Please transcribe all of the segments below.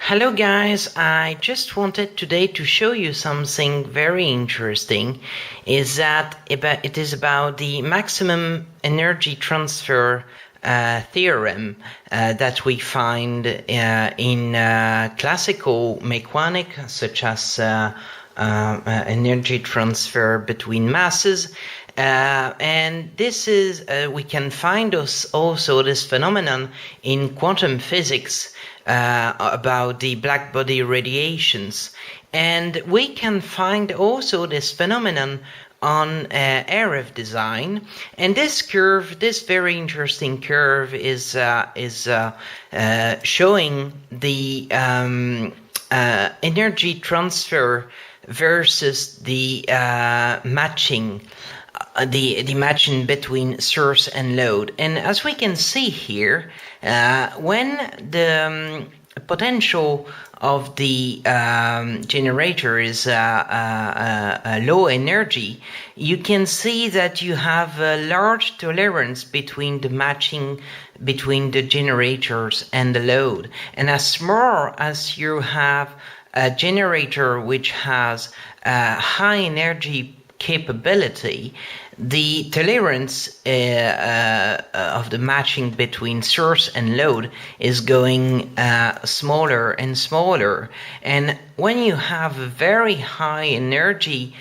Hello guys, I just wanted today to show you something very interesting. It is about the maximum energy transfer theorem that we find in classical mechanics, such as energy transfer between masses. And this is we can find also this phenomenon in quantum physics about the black body radiations, and we can find also this phenomenon on RF design. And this curve, this very interesting curve, is showing the energy transfer versus the matching. The matching between source and load. And as we can see here, when the potential of the generator is low energy, you can see that you have a large tolerance between the matching between the generators and the load. And as more as you have a generator which has high energy capability, the tolerance of the matching between source and load is going smaller and smaller. And when you have a very high energy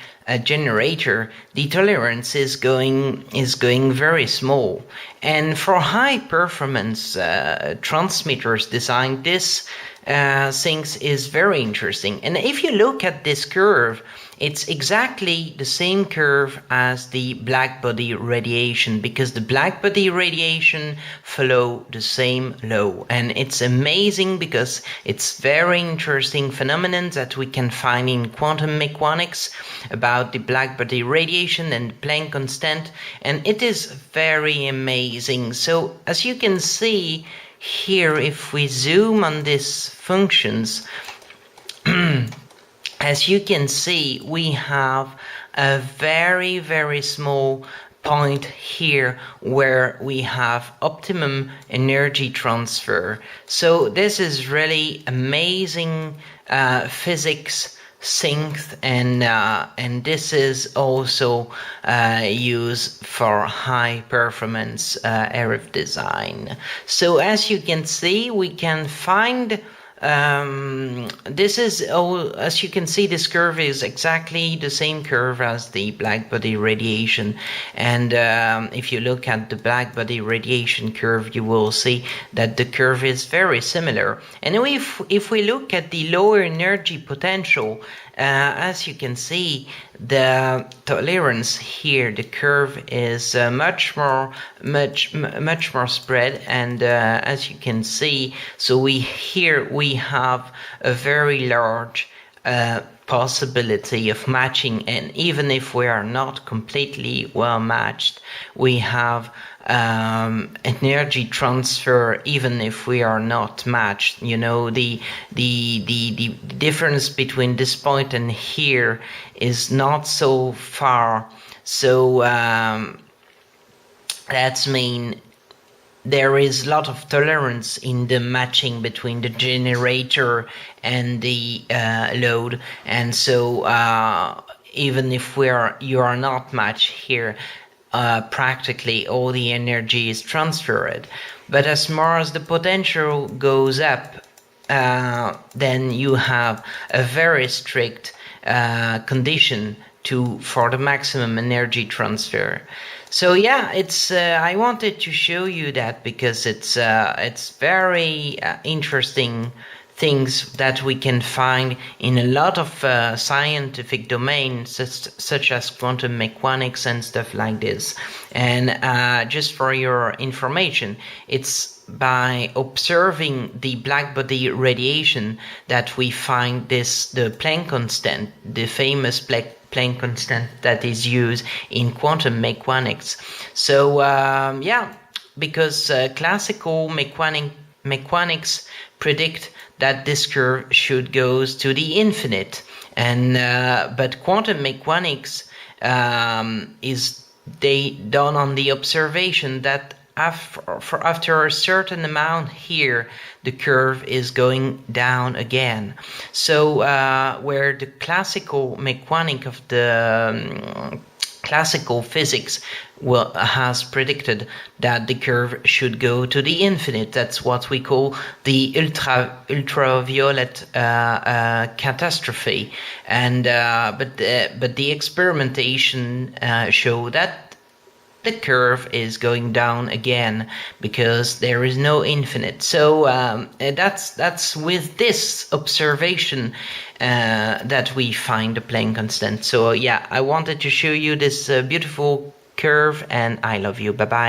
generator, the tolerance is going very small. And for high performance transmitters design, this things is very interesting. And if you look at this curve, it's exactly the same curve as the black body radiation, because the black body radiation follow the same law. And it's amazing because it's very interesting phenomenon that we can find in quantum mechanics about the black body radiation and the Planck constant, and it is very amazing. So as you can see here, if we zoom on these functions, as you can see, we have a very, very small point here where we have optimum energy transfer. So this is really amazing physics synth, and this is also used for high performance RF design. So as you can see, we can find this is, as you can see, this curve is exactly the same curve as the black body radiation. And if you look at the black body radiation curve, you will see that the curve is very similar. And if we look at the lower energy potential, as you can see, the tolerance here, the curve is much more spread. And as you can see, so we have a very large possibility of matching, and even if we are not completely well matched, we have energy transfer even if we are not matched. You know, the difference between this point and here is not so far. So that's mean there is a lot of tolerance in the matching between the generator and the load. And so even if you are not matched here, practically all the energy is transferred. But as more as the potential goes up, then you have a very strict condition for the maximum energy transfer. So yeah, it's I wanted to show you that because it's very interesting things that we can find in a lot of scientific domains, such as quantum mechanics and stuff like this. And just for your information, it's by observing the black body radiation that we find the Planck constant, the famous Planck constant that is used in quantum mechanics. So yeah, because classical mechanics predict that this curve should goes to the infinite, and but quantum mechanics is done on the observation that after a certain amount here, the curve is going down again. So where the classical mechanic of the classical physics has predicted that the curve should go to the infinite. That's what we call the ultraviolet catastrophe. And but the experimentation show that the curve is going down again because there is no infinite. So that's with this observation that we find the Planck constant. So yeah, I wanted to show you this beautiful curve, and I love you. Bye bye.